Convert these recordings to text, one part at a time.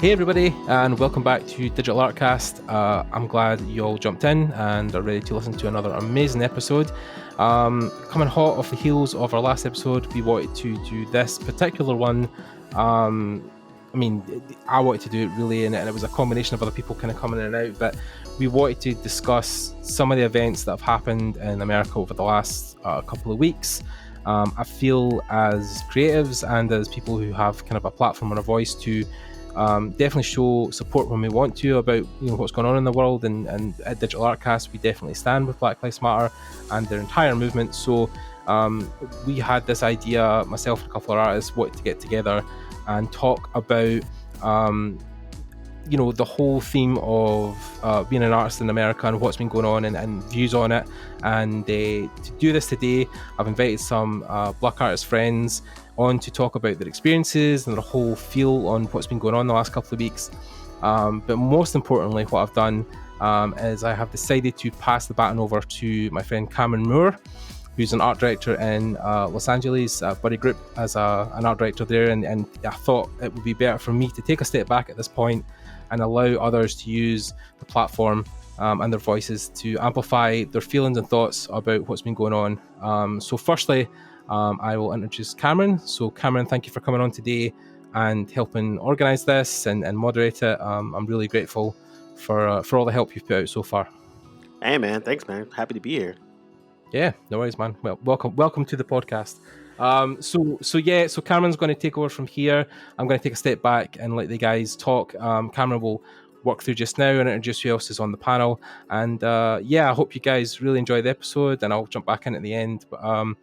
Hey everybody, and welcome back to Digital Artcast. I'm glad you all jumped in and are ready to listen to another amazing episode. Coming hot off the heels of our last episode, we wanted to do this particular one. I wanted to do it really, and it was a combination of other people kind of coming in and out, but we wanted to discuss some of the events that have happened in America over the last couple of weeks. I feel as creatives and as people who have kind of a platform and a voice to definitely show support when we want to about what's going on in the world, and at Digital Artcast we definitely stand with Black Lives Matter and their entire movement. So we had this idea, myself and a couple of artists wanted to get together and talk about the whole theme of being an artist in America and what's been going on and views on it. And to do this today, I've invited some Black artist friends on to talk about their experiences and their whole feel on what's been going on the last couple of weeks. But most importantly, what I've done is I have decided to pass the baton over to my friend Cameron Moore, who's an art director in Los Angeles, Buddy Group, as an art director there. And I thought it would be better for me to take a step back at this point and allow others to use the platform and their voices to amplify their feelings and thoughts about what's been going on. So firstly, I will introduce Cameron. So Cameron, thank you for coming on today and helping organise this and moderate it. I'm really grateful for all the help you've put out so far. Hey man, thanks man. Happy to be here. Yeah, no worries, man. Well, welcome to the podcast. So Cameron's going to take over from here. I'm going to take a step back and let the guys talk. Cameron will work through just now and introduce who else is on the panel. And I hope you guys really enjoy the episode, and I'll jump back in at the end. But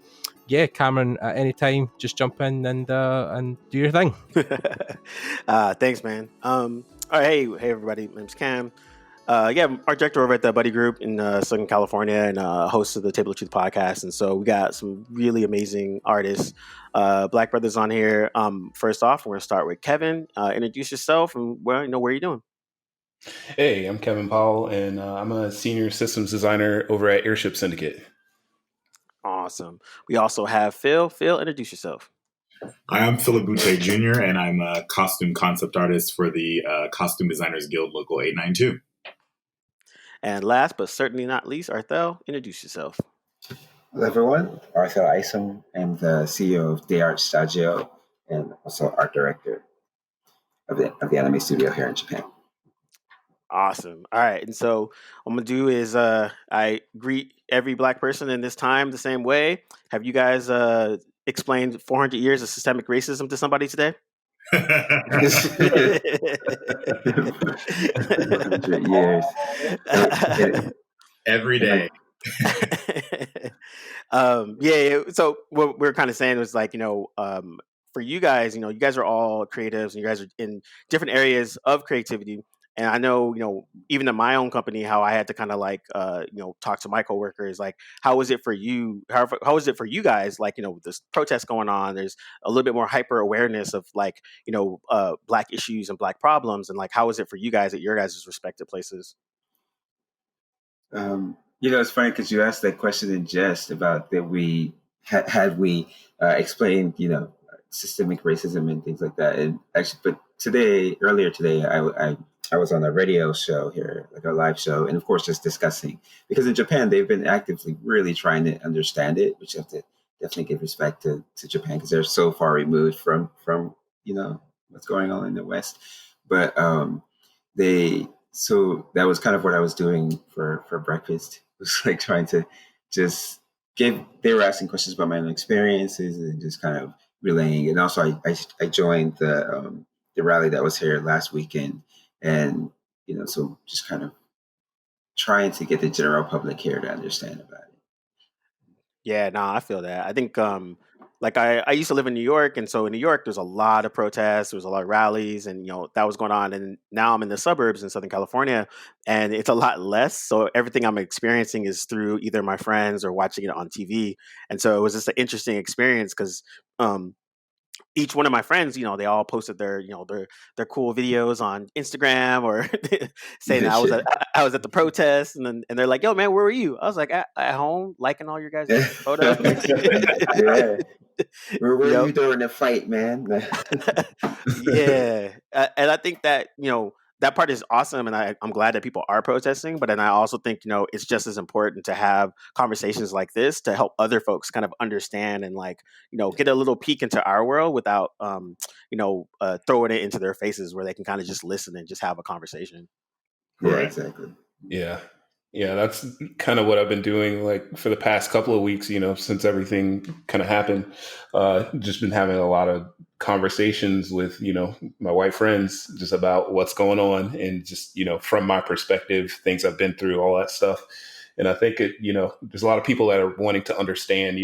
Cameron, at any time, just jump in and do your thing. Thanks, man. All right, hey everybody. My name's Cam. I'm art director over at the Buddy Group in Southern California, and host of the Table of Truth podcast. And so we got some really amazing artists, Black brothers on here. First off, we're gonna start with Kevin. Introduce yourself and where are you doing? Hey, I'm Kevin Powell, and I'm a senior systems designer over at Airship Syndicate. Awesome. We also have Phil. Phil, introduce yourself. Hi, I'm Phillip Boutte Jr., and I'm a costume concept artist for the Costume Designers Guild Local 892. And last but certainly not least, Arthell, introduce yourself. Hello, everyone. Arthell Isom. I'm the CEO of Shtajio and also art director of the anime studio here in Japan. Awesome. All right. And so what I'm going to do is I greet every Black person in this time the same way. Have you guys explained 400 years of systemic racism to somebody today? 400 years. Every day. So what we're kind of saying was like, for you guys, you guys are all creatives and you guys are in different areas of creativity. And I know, even in my own company, how I had to kind of like, talk to my coworkers, like, how is it for you? How is it for you guys? Like, there's protests going on. There's a little bit more hyper awareness of like, Black issues and Black problems. And like, how is it for you guys at your guys' respective places? It's funny because you asked that question in jest about that we had we explained, systemic racism and things like that. And actually, but earlier today, I was on a radio show here, like a live show, and of course, just discussing, because in Japan, they've been actively really trying to understand it, which you have to definitely give respect to Japan because they're so far removed from what's going on in the West. But so that was kind of what I was doing for breakfast. It was like trying to just they were asking questions about my own experiences and just kind of relaying. And also I joined the rally that was here last weekend. And, so just kind of trying to get the general public here to understand about it. Yeah, no, I feel that. I think, I used to live in New York. And so in New York, there's a lot of protests. There was a lot of rallies and, that was going on. And now I'm in the suburbs in Southern California and it's a lot less. So everything I'm experiencing is through either my friends or watching it on TV. And so it was just an interesting experience because, each one of my friends, they all posted their cool videos on Instagram or saying that I was at the protest, and they're like, "Yo, man, where were you?" I was like, "At home, liking all your guys' photos." Where You were know? you during the fight, man? Yeah, and I think that that part is awesome, and I'm glad that people are protesting. But then I also think it's just as important to have conversations like this to help other folks kind of understand and like get a little peek into our world without throwing it into their faces, where they can kind of just listen and just have a conversation. Yeah, Right. exactly. Yeah. Yeah, that's kind of what I've been doing like for the past couple of weeks, since everything kind of happened. Just been having a lot of conversations with, my white friends just about what's going on and just, from my perspective, things I've been through, all that stuff. And I think there's a lot of people that are wanting to understand,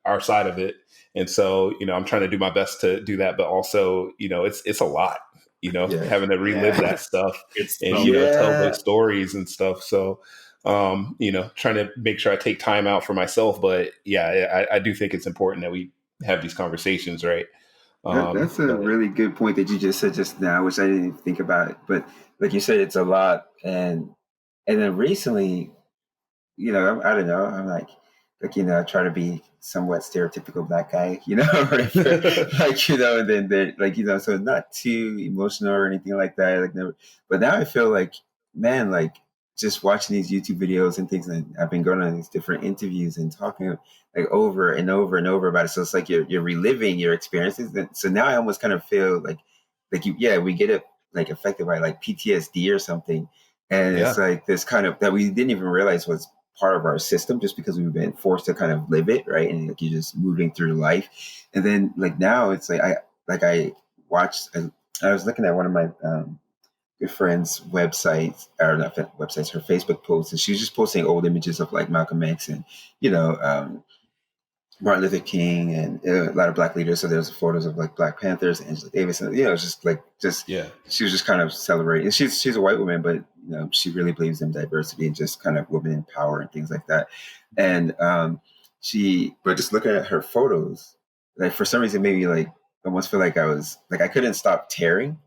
our side of it. And so, I'm trying to do my best to do that, but also, it's a lot. Yeah. Having to relive Yeah. that stuff It's and, so tell those stories and stuff. So, trying to make sure I take time out for myself. But yeah, I do think it's important that we have these conversations, right? That's a But really good point that you just said just now, which I didn't even think about. But like you said, it's a lot, and then recently, I don't know. I'm I try to be somewhat stereotypical black guy, right? And then so not too emotional or anything like that. Like never, but now I feel like, man, like just watching these YouTube videos and things, and I've been going on these different interviews and talking like over and over and over about it. So it's like you're reliving your experiences. And so now I almost kind of feel we get it like affected by like PTSD or something. And it's yeah, like this kind of that we didn't even realize was part of our system just because we've been forced to kind of live it, right? And like you're just moving through life. And then like now it's like I watched I was looking at one of my good friend's websites, or not websites, her Facebook posts, and she was just posting old images of like Malcolm X and Martin Luther King and a lot of black leaders. So there's photos of like Black Panthers, Angela Davis, and it's just yeah, she was just kind of celebrating. And she's a white woman, but she really believes in diversity and just kind of women in power and things like that. And but just looking at her photos, like for some reason, maybe like almost feel like I was like I couldn't stop tearing,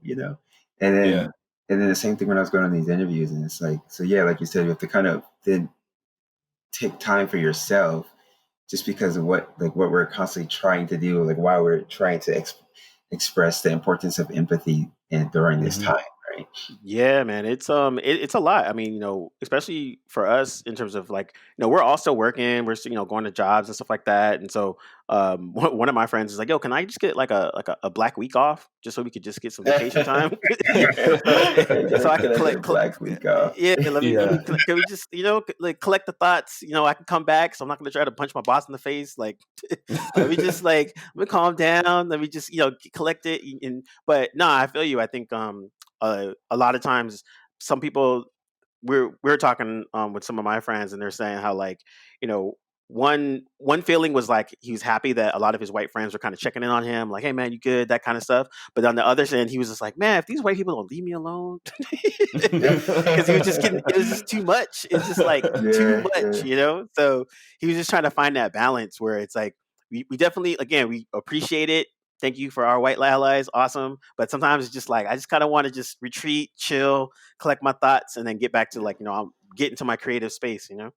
And yeah. then the same thing when I was going on these interviews, and it's like so yeah, like you said, you have to kind of then take time for yourself just because of what we're constantly trying to do, like why we're trying to express the importance of empathy during this Mhm. time, right? Yeah, man, it's a lot. I mean, especially for us in terms of like, we're all still working, we're still, going to jobs and stuff like that. And so, one of my friends is like, "Yo, can I just get like a black week off just so we could just get some vacation time, so I can Can I get a black week off? yeah, let me Yeah. can we just like collect the thoughts, I can come back, so I'm not going to try to punch my boss in the face, like let me just like let me calm down, let me just collect it, and but no, I feel you. I think a lot of times some people we're talking with some of my friends, and they're saying how like you know one feeling was like he was happy that a lot of his white friends were kind of checking in on him, like, "Hey man, you good?" That kind of stuff. But on the other end, he was just like, "Man, if these white people don't leave me alone," because he was just getting, it was just too much. It's just like too Yeah, much, yeah. So he was just trying to find that balance where it's like we definitely, again, we appreciate it. Thank you for our white allies, awesome. But sometimes it's just like I just kind of want to just retreat, chill, collect my thoughts, and then get back to like I'll get into my creative space. I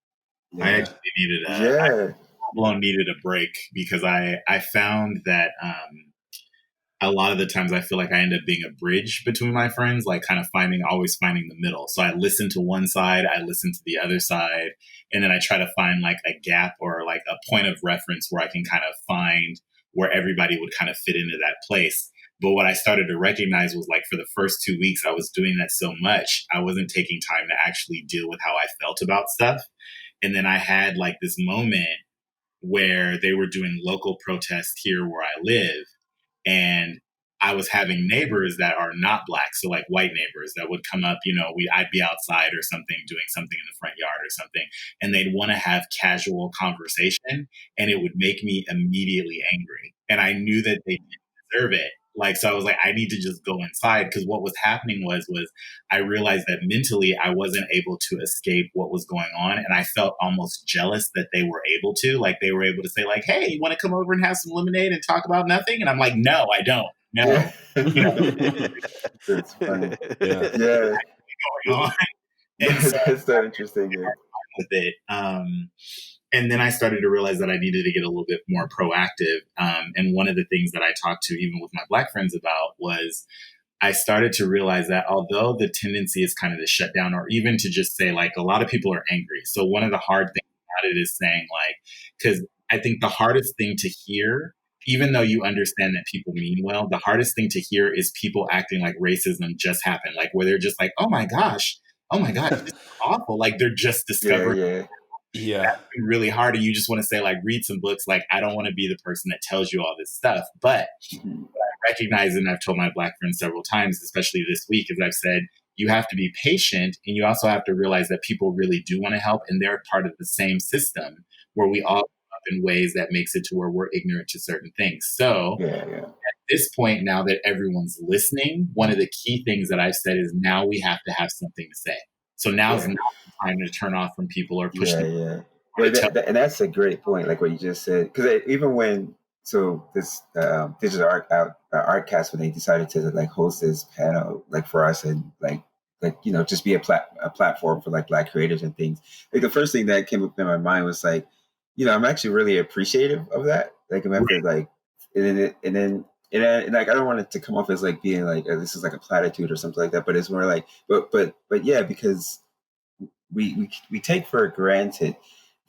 Yeah. actually needed I Yeah. full blown needed a break because I found that a lot of the times I feel like I end up being a bridge between my friends, like kind of always finding the middle. So I listen to one side, I listen to the other side, and then I try to find like a gap or like a point of reference where I can kind of find where everybody would kind of fit into that place. But what I started to recognize was like for the first 2 weeks, I was doing that so much, I wasn't taking time to actually deal with how I felt about stuff. And then I had like this moment where they were doing local protests here where I live, and I was having neighbors that are not black, so like white neighbors that would come up, I'd be outside or something, doing something in the front yard or something, and they'd want to have casual conversation, and it would make me immediately angry. And I knew that they didn't deserve it. Like, so I was like, I need to just go inside, because what was happening was I realized that mentally I wasn't able to escape what was going on. And I felt almost jealous that they were able to, like, they were able to say like, "Hey, you want to come over and have some lemonade and talk about nothing?" And I'm like, "No, I don't. Yeah. No, you know, That's funny. Yeah. Yeah. going on." And so That's so interesting. Yeah. with it. And then I started to realize that I needed to get a little bit more proactive. And one of the things that I talked to even with my Black friends about was I started to realize that although the tendency is kind of to shut down or even to just say, like, a lot of people are angry. So one of the hard things about it is saying, like, because I think the hardest thing to hear, even though you understand that people mean well, the hardest thing to hear is people acting like racism just happened, like where they're just like, oh my gosh, this is awful. Like they're just discovering. Yeah. That's been really hard. And you just want to say, like, read some books. Like, I don't want to be the person that tells you all this stuff. But what I recognize, and I've told my Black friends several times, especially this week, is I've said, you have to be patient. And you also have to realize that people really do want to help. And they're part of the same system where we all up in ways that makes it to where we're ignorant to certain things. So at this point, now that everyone's listening, one of the key things that I've said is now we have to have something to say. So now's not the time to turn off from people or push them. Well, and that's a great point, like what you just said. Because even when this digital Artcast, when they decided to like host this panel, like for us, and like just be a platform for like Black creators and things. Like the first thing that came up in my mind was like, I'm actually really appreciative of that. Like I'm after like, and then like I don't want it to come off as like being like this is like a platitude or something like that, but it's more like but yeah, because we take for granted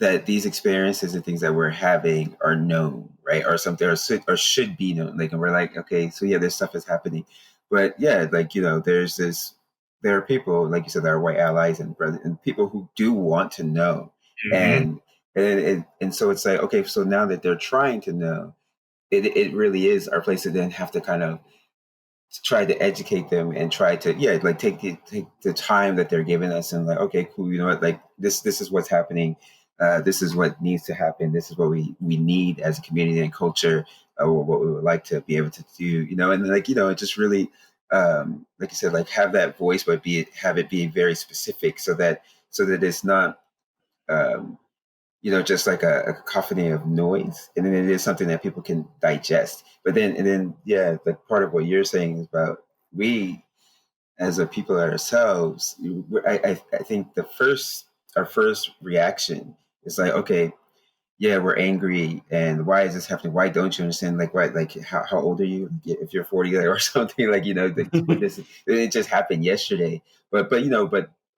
that these experiences and things that we're having are known, right, or something, or should be known. Like, and we're like, okay, so yeah, this stuff is happening, but yeah, like there are people, like you said, that are white allies and people who do want to know, and so it's like, okay, so now that they're trying to know. It really is our place to then have to kind of try to educate them and try to take the time that they're giving us and like, okay, cool, you know what, like this is what's happening, this is what needs to happen, this is what we need as a community and culture, or what we would like to be able to do, and like it just really like you said, like have that voice, but have it be very specific so that it's not just like a cacophony of noise, and then it is something that people can digest. But then, like part of what you're saying is about we, as a people ourselves, I think our first reaction is like, okay, yeah, we're angry, and why is this happening? Why don't you understand? Like, why? Like, how old are you? If you're 40 or something, like it just happened yesterday. But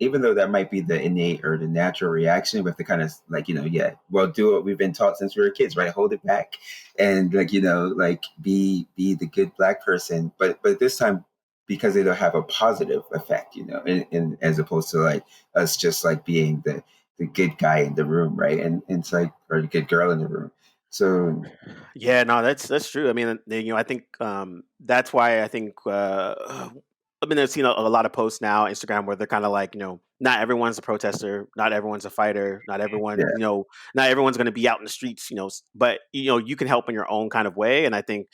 even though that might be the innate or the natural reaction, we have to kind of like do what we've been taught since we were kids, right? Hold it back, and like be the good Black person. But this time, because it'll have a positive effect, in as opposed to like us just like being the good guy in the room, right? And it's like, or the good girl in the room. So yeah, no, that's true. I mean, I think that's why I think I mean, I've seen a lot of posts now, Instagram, where they're kind of like, not everyone's a protester, not everyone's a fighter, not everyone, not everyone's going to be out in the streets, but you can help in your own kind of way. And I think,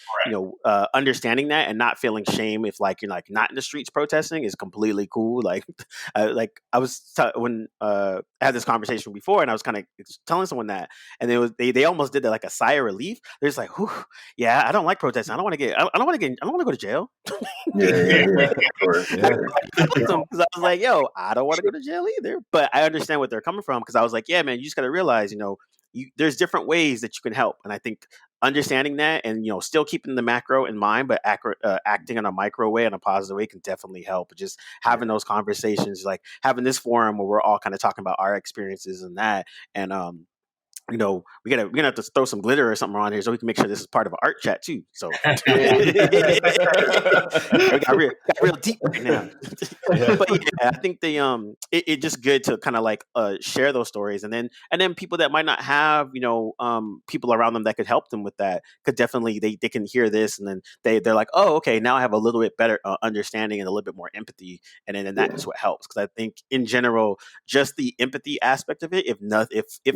understanding that and not feeling shame if like you're like not in the streets protesting is completely cool. Like, I was when I had this conversation before, and I was kind of telling someone that, and they almost did like a sigh of relief. They're just like, whew, yeah, I don't like protesting. I don't want to go to jail. Yeah. Because I was like, yo, I don't want to go to jail either, but I understand what they're coming from, because I was like, yeah, man, you just got to realize, there's different ways that you can help, and I think understanding that and still keeping the macro in mind, but acting in a micro way, in a positive way, can definitely help. Just having those conversations, like having this forum where we're all kind of talking about our experiences and that, and we're gonna have to throw some glitter or something around here so we can make sure this is part of an art chat too. So we got real deep right now. But yeah, I think it's just good to kind of like share those stories, and then people that might not have people around them that could help them with that could definitely they can hear this, and then they're like, oh, okay, now I have a little bit better understanding and a little bit more empathy, and then that's what helps, because I think in general, just the empathy aspect of it, if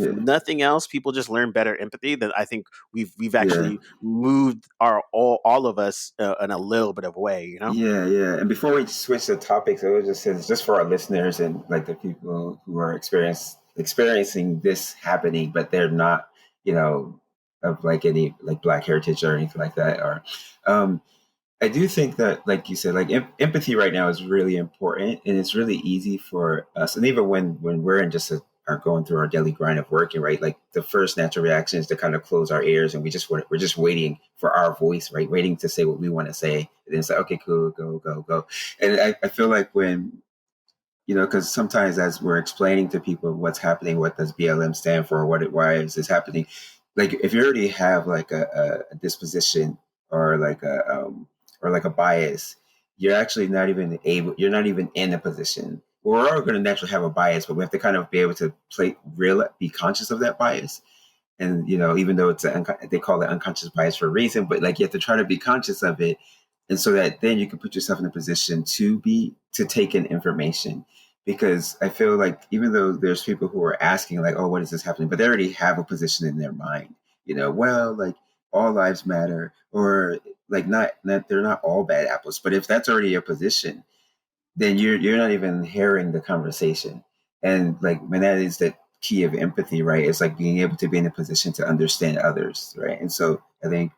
nothing else, people just learn better empathy, then I think we've actually moved all of us in a little bit of a way, Yeah. And before we switch the topics, I would just say, just for our listeners and like the people who are experiencing this happening, but they're not, of like any like Black heritage or anything like that, or I do think that, like you said, like empathy right now is really important, and it's really easy for us. And even when we're in just are going through our daily grind of working, right? Like the first natural reaction is to kind of close our ears, and we're just waiting for our voice, right? Waiting to say what we want to say. And then it's like, okay, cool, go. And I feel like when, because sometimes as we're explaining to people what's happening, what does BLM stand for, why is this happening? Like if you already have like a disposition or like a bias, you're actually you're not even in a position. We're all going to naturally have a bias, but we have to kind of be able to be conscious of that bias. And, even though they call it unconscious bias for a reason, but like you have to try to be conscious of it. And so that then you can put yourself in a position to take in information. Because I feel like even though there's people who are asking like, oh, what is this happening? But they already have a position in their mind, well, like all lives matter, or like not they're not all bad apples. But if that's already your position, then you're not even hearing the conversation. And like when that is the key of empathy, right? It's like being able to be in a position to understand others, right? And so I think,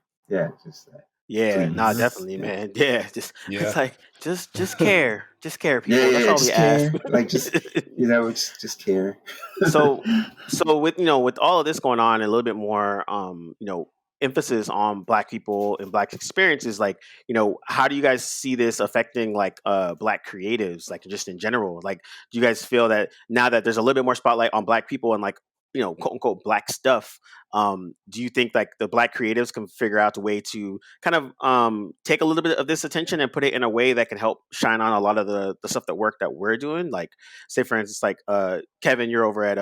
just that. Yeah, nah, Please. definitely, Yeah. man. Yeah, it's Yeah. like just care, people. Yeah, That's all we just ask. care. Like it's just care. So with with all of this going on and a little bit more emphasis on Black people and Black experiences, like how do you guys see this affecting like Black creatives, like just in general? Like do you guys feel that now that there's a little bit more spotlight on Black people and like quote unquote Black stuff, do you think like the Black creatives can figure out a way to kind of take a little bit of this attention and put it in a way that can help shine on a lot of the stuff that we're doing? Like say for instance, like Kevin, you're over at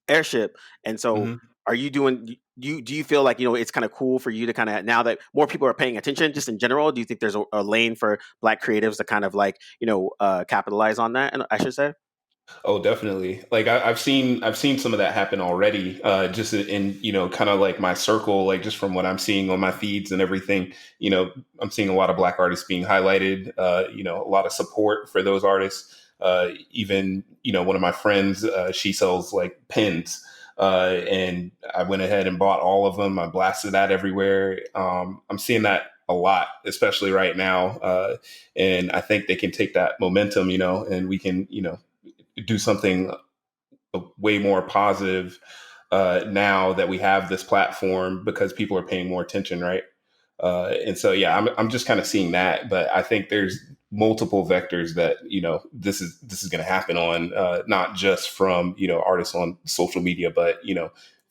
Airship, and so are you doing? Do you feel like it's kind of cool for you to kind of, now that more people are paying attention, just in general? Do you think there's a lane for Black creatives to kind of like capitalize on that? And I should say. Oh, definitely. Like I've seen some of that happen already. Just in kind of like my circle, like just from what I'm seeing on my feeds and everything. I'm seeing a lot of Black artists being highlighted. A lot of support for those artists. Even one of my friends, she sells like pens, and I went ahead and bought all of them. I blasted that everywhere. I'm seeing that a lot, especially right now, and I think they can take that momentum, and we can do something way more positive now that we have this platform, because people are paying more attention, right? And so, yeah, I'm just kind of seeing that, but I think there's multiple vectors that this is going to happen on, not just from artists on social media, but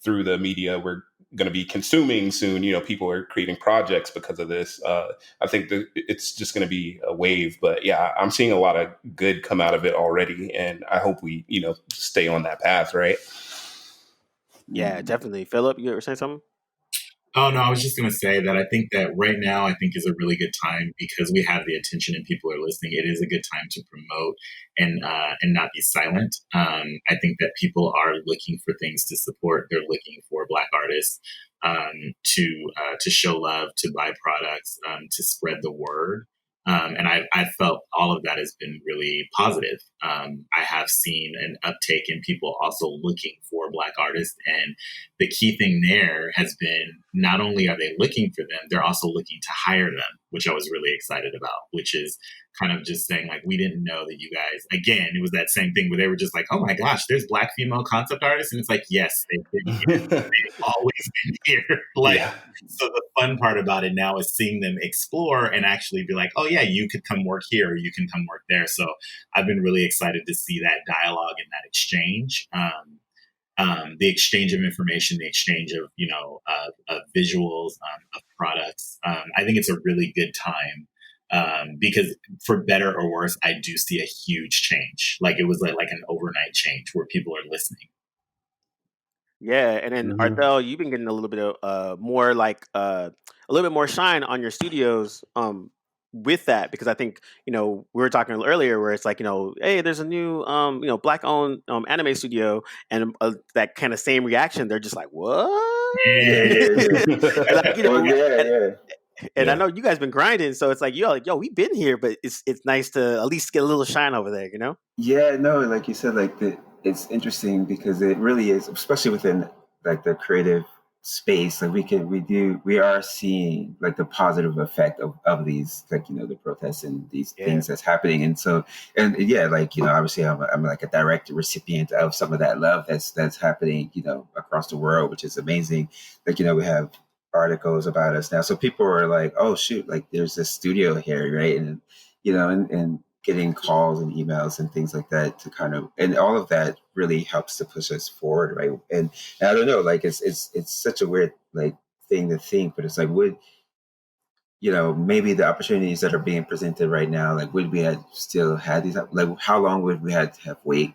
through the media we're going to be consuming soon. People are creating projects because of this. I think that it's just going to be a wave, but yeah, I'm seeing a lot of good come out of it already, and I hope we stay on that path, right? Yeah, definitely. Phillip, you were saying something? Oh, no, I was just going to say that I think that right now, I think is a really good time because we have the attention and people are listening. It is a good time to promote and not be silent. I think that people are looking for things to support. They're looking for Black artists to show love, to buy products, to spread the word. And I felt all of that has been really positive. I have seen an uptake in people also looking for Black artists. And the key thing there has been not only are they looking for them, they're also looking to hire them, which I was really excited about, which is kind of just saying like, we didn't know that you guys, again, it was that same thing where they were just like, oh my gosh, there's Black female concept artists. And it's like, yes, they've been here. They've always been here. So the fun part about it now is seeing them explore and actually be like, oh yeah, you could come work here or you can come work there. So I've been really excited to see that dialogue and that exchange. The exchange of information, the exchange of, of visuals, of products. I think it's a really good time because for better or worse, I do see a huge change. Like it was like an overnight change where people are listening. Yeah, and then Arthell, you've been getting a little bit of more like a little bit more shine on your studios with that, because I think we were talking earlier where it's like hey, there's a new Black owned anime studio, and that kind of same reaction. They're just like, what? Yeah. Like, and I know you guys been grinding, so it's like yo, we've been here, but it's nice to at least get a little shine over there, Yeah, no, like you said, like it's interesting because it really is, especially within like the creative space, like we are seeing like the positive effect of these, like, the protests and these things that's happening. And so, and yeah, like, obviously I'm like a direct recipient of some of that love that's happening, across the world, which is amazing. Like, we have articles about us now, so people are like, oh shoot, like there's this studio here, right? And and getting calls and emails and things like that to kind of, and all of that really helps to push us forward, right? And I don't know, like it's such a weird like thing to think, but it's like, would maybe the opportunities that are being presented right now, like would we have still had these, like how long would we have to have wait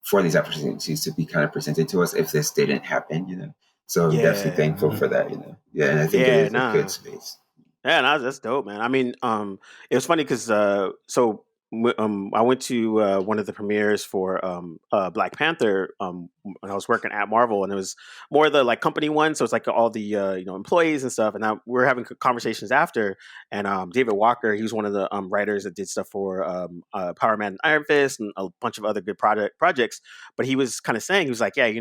for these opportunities to be kind of presented to us if this didn't happen? So I'm definitely thankful for that. Yeah, and I think it is a good space. Yeah, no, that's dope, man. I mean, it was funny because I went to one of the premieres for Black Panther when I was working at Marvel, and it was more the like company one, so it's like all the employees and stuff. And now we were having conversations after, and David Walker, he was one of the writers that did stuff for Power Man and Iron Fist and a bunch of other good projects. But he was kind of saying, he was like, yeah,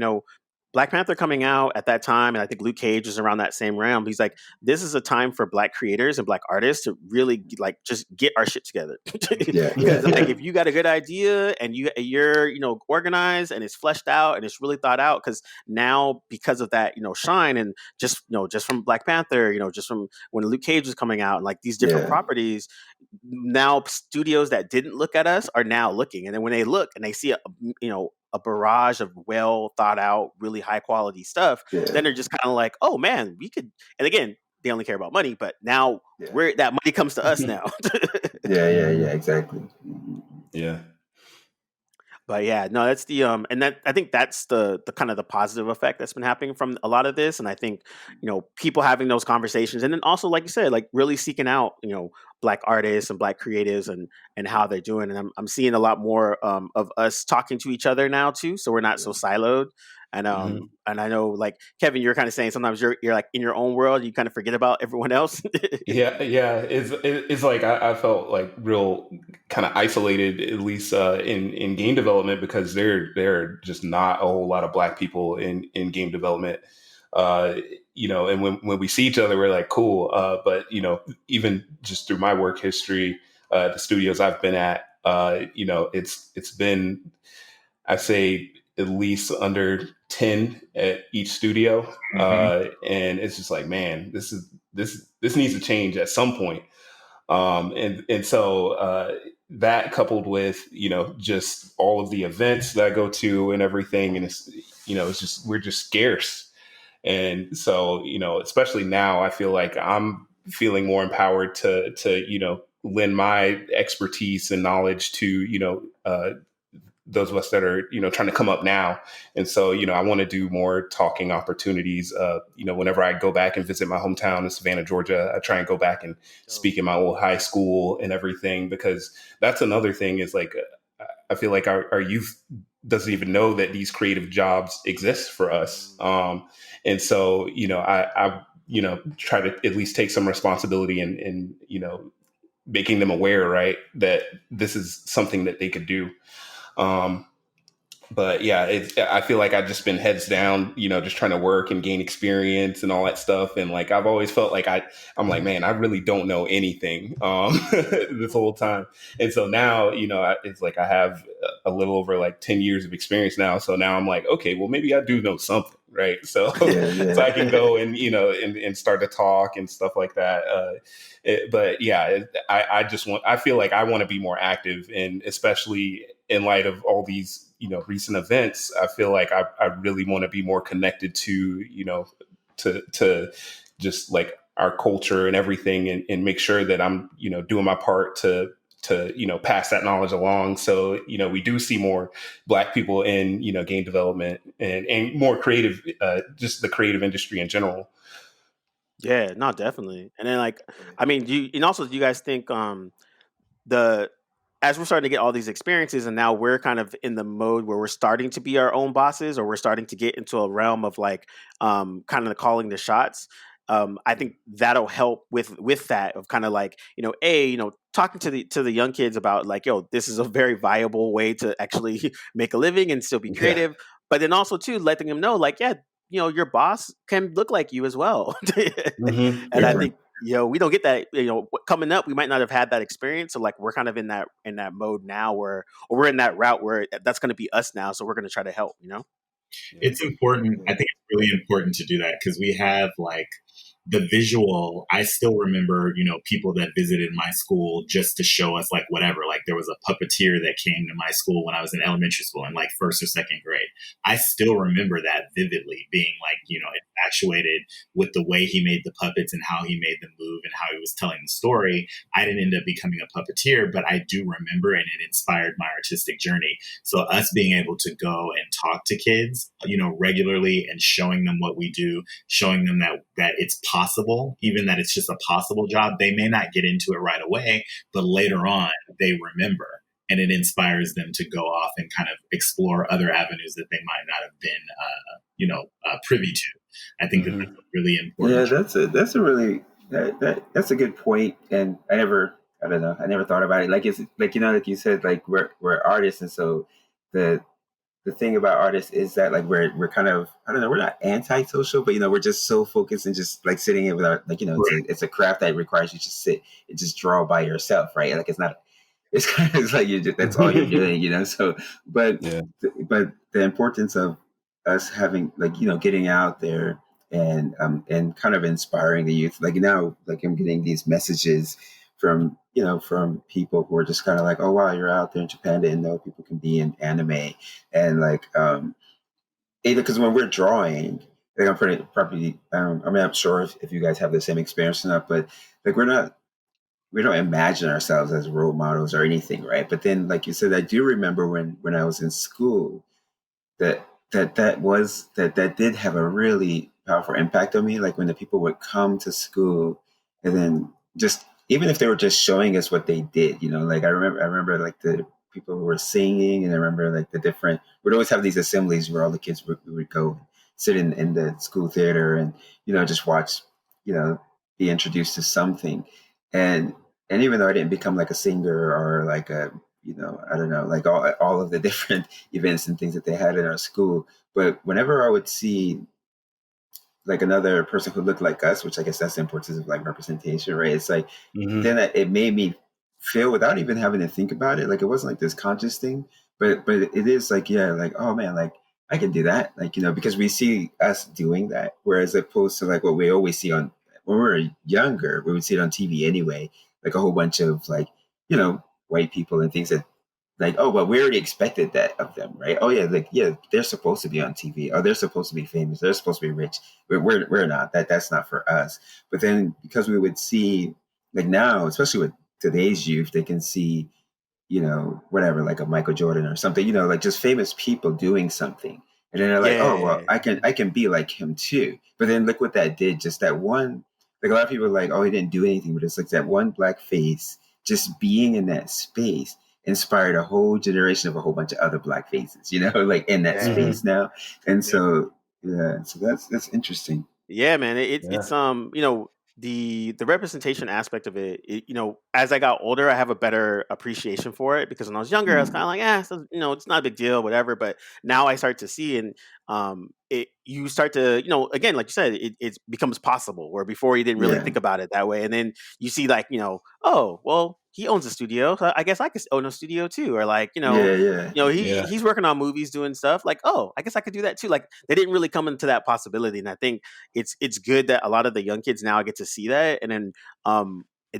Black Panther coming out at that time, and I think Luke Cage was around that same realm. He's like, this is a time for Black creators and Black artists to really like just get our shit together. Because like if you got a good idea and you're organized and it's fleshed out and it's really thought out, because now because of that shine and just from Black Panther, just from when Luke Cage was coming out and like these different properties, now studios that didn't look at us are now looking, and then when they look and they see a barrage of well thought out, really high quality stuff, then they're just kind of like, oh man, we could. And again, they only care about money, but now that money comes to us now. yeah, exactly. Yeah. But yeah, no, that's the and that I think that's the kind of the positive effect that's been happening from a lot of this. And I think, people having those conversations, and then also, like you said, like really seeking out, Black artists and Black creatives and how they're doing. And I'm seeing a lot more of us talking to each other now too, so we're not so siloed. And and I know, like Kevin, you're kind of saying sometimes you're like in your own world, you kind of forget about everyone else. yeah. It's like I felt like real kind of isolated, at least in game development, because there are just not a whole lot of Black people in game development. And when we see each other, we're like, cool. But even just through my work history, the studios I've been at, it's been, I say, at least under 10 at each studio. And it's just like, man, this needs to change at some point. And so that coupled with, just all of the events that I go to and everything. And it's just, we're just scarce. And so, especially now, I feel like I'm feeling more empowered to lend my expertise and knowledge to, those of us that are, trying to come up now. And so, I want to do more talking opportunities. Whenever I go back and visit my hometown in Savannah, Georgia, I try and go back and speak in my old high school and everything, because that's another thing is like, I feel like our youth doesn't even know that these creative jobs exist for us. And so, I try to at least take some responsibility in making them aware, right, that this is something that they could do. But yeah, I feel like I've just been heads down, just trying to work and gain experience and all that stuff. And like, I've always felt like I'm like, man, I really don't know anything, this whole time. And so now, it's like I have a little over like 10 years of experience now. So now I'm like, okay, well, maybe I do know something. Right. So, so I can go and, and start to talk and stuff like that. But yeah, I feel like I want to be more active, and especially in light of all these, recent events, I feel like I really want to be more connected to, to just like our culture and everything, and make sure that I'm, doing my part to pass that knowledge along. So, we do see more Black people in, game development and more creative, just the creative industry in general. Yeah, no, definitely. And then like, I mean, do you guys think as we're starting to get all these experiences, and now we're kind of in the mode where we're starting to be our own bosses, or we're starting to get into a realm of like kind of calling the shots. I think that'll help with that of kind of like, talking to the young kids about like, yo, this is a very viable way to actually make a living and still be creative. But then also too, letting them know like, yeah, your boss can look like you as well. Mm-hmm. And I Yeah. think, we don't get that, coming up, we might not have had that experience. So like, we're kind of in that mode now or we're in that route where that's going to be us now. So we're going to try to help, It's important. I think it's really important to do that because we have like the visual. I still remember, people that visited my school just to show us like whatever. Like there was a puppeteer that came to my school when I was in elementary school in like first or second grade. I still remember that vividly, being like, infatuated with the way he made the puppets and how he made them move and how he was telling the story. I didn't end up becoming a puppeteer, but I do remember, and it inspired my artistic journey. So us being able to go and talk to kids, regularly and showing them what we do, showing them that it's possible, even that it's just a possible job. They may not get into it right away, but later on they remember, and it inspires them to go off and kind of explore other avenues that they might not have been, privy to. I think Mm-hmm. that's really important. Yeah, that's a really that's a good point, and I never thought about it. Like it's like like you said, like we're artists, and so the thing about artists is that like we're kind of, I don't know, we're not antisocial, but we're just so focused and just like sitting in with our like it's a craft that requires you to sit and just draw by yourself, right? Like it's kind of like that's all you're doing, so but Yeah. but the importance of us having like getting out there and kind of inspiring the youth, like now like I'm getting these messages from from people who are just kind of like, oh wow, you're out there in Japan, didn't know people can be in anime. And like either because when we're drawing, like I'm pretty probably I mean I'm sure if you guys have the same experience or not, but like we don't imagine ourselves as role models or anything, right? But then like you said, I do remember when I was in school that that did have a really powerful impact on me. Like when the people would come to school and then just even if they were just showing us what they did, like I remember like the people who were singing, and I remember like the different, we'd always have these assemblies where all the kids would go sit in the school theater and just watch, be introduced to something. and and even though I didn't become like a singer or like a, I don't know, like all of the different events and things that they had in our school. But whenever I would see like another person who looked like us, which I guess that's the importance of like representation, right? It's like, Mm-hmm. then it made me feel without even having to think about it. Like it wasn't like this conscious thing, but it is like, yeah, like, oh man, like I can do that. Like, because we see us doing that. Whereas opposed to like what we always see on, when we were younger, we would see it on TV anyway, like a whole bunch of like, white people and things that like, oh, but we already expected that of them, right? Oh yeah, like yeah, they're supposed to be on TV. Oh, they're supposed to be famous. They're supposed to be rich. We're not. That's not for us. But then because we would see like now, especially with today's youth, they can see whatever, like a Michael Jordan or something, like just famous people doing something, and then they're like, oh well, Yeah. I can be like him too. But then look what that did. Just that one. Like a lot of people are like, oh, he didn't do anything, but it's like that one black face just being in that space inspired a whole generation of a whole bunch of other black faces, like in that Yeah. space now. And so, yeah, so that's interesting. Yeah, man. Yeah. It's the representation aspect of it, as I got older, I have a better appreciation for it, because when I was younger, I was kind of like, so, it's not a big deal, whatever. But now I start to see, and you start to, again, like you said, it becomes possible, where before you didn't really Yeah. think about it that way. And then you see like, oh, well, he owns a studio, so I guess I could own a studio too. Or like, Yeah. Yeah. he's working on movies, doing stuff like, oh, I guess I could do that too. Like they didn't really come into that possibility. And I think it's good that a lot of the young kids now get to see that. And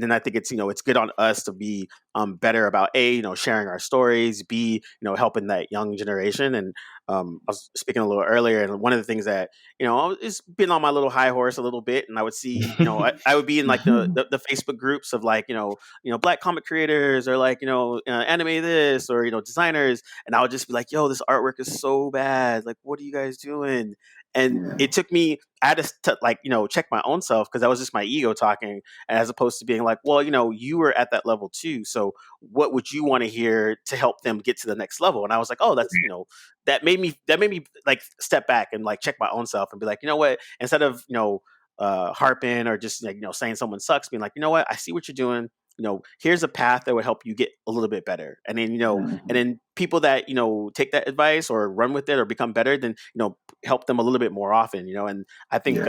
then I think it's, it's good on us to be better about sharing our stories, B, helping that young generation. And I was speaking a little earlier, and one of the things that, I was been on my little high horse a little bit, and I would see, I would be in like the Facebook groups of like, Black comic creators, or like, anime this, or, designers. And I would just be like, yo, this artwork is so bad. Like, what are you guys doing? And Yeah. it took me, I had to like, check my own self, because that was just my ego talking, as opposed to being like, well, you were at that level too. So what would you want to hear to help them get to the next level? And I was like, oh, that's, that made me like step back and like check my own self and be like, you know what, instead of, harping or just like, saying someone sucks, being like, you know what, I see what you're doing. here's a path that would help you get a little bit better. And then, and then people that, take that advice or run with it or become better, then, help them a little bit more often, and I think,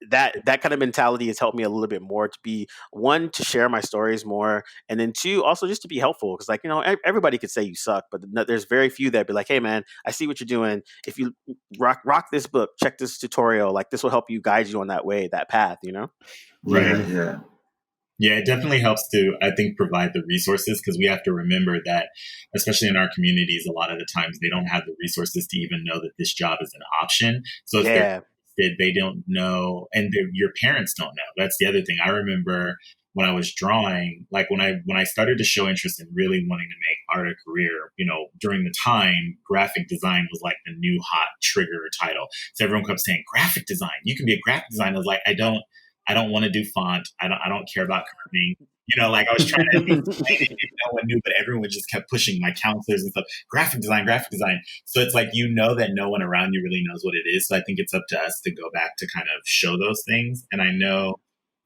that kind of mentality has helped me a little bit more to be, one, to share my stories more, and then two, also just to be helpful, because like everybody could say you suck, but there's very few that be like, hey man, I see what you're doing. If you rock this book, check this tutorial, like this will help you, guide you on that way, that path. Right. Yeah. It definitely helps to, I think, provide the resources, because we have to remember that, especially in our communities, a lot of the times they don't have the resources to even know that this job is an option. So if they're interested, they don't know, and your parents don't know. That's the other thing. I remember when I was drawing, like when I started to show interest in really wanting to make art a career, during the time, graphic design was like the new hot trigger title. So everyone kept saying, graphic design, you can be a graphic designer. I was like, I don't want to do font. I don't care about curving. Like I was trying to explain it, no one knew, but everyone just kept pushing, my counselors and stuff, graphic design. So it's like, that no one around you really knows what it is. So I think it's up to us to go back to kind of show those things. And I know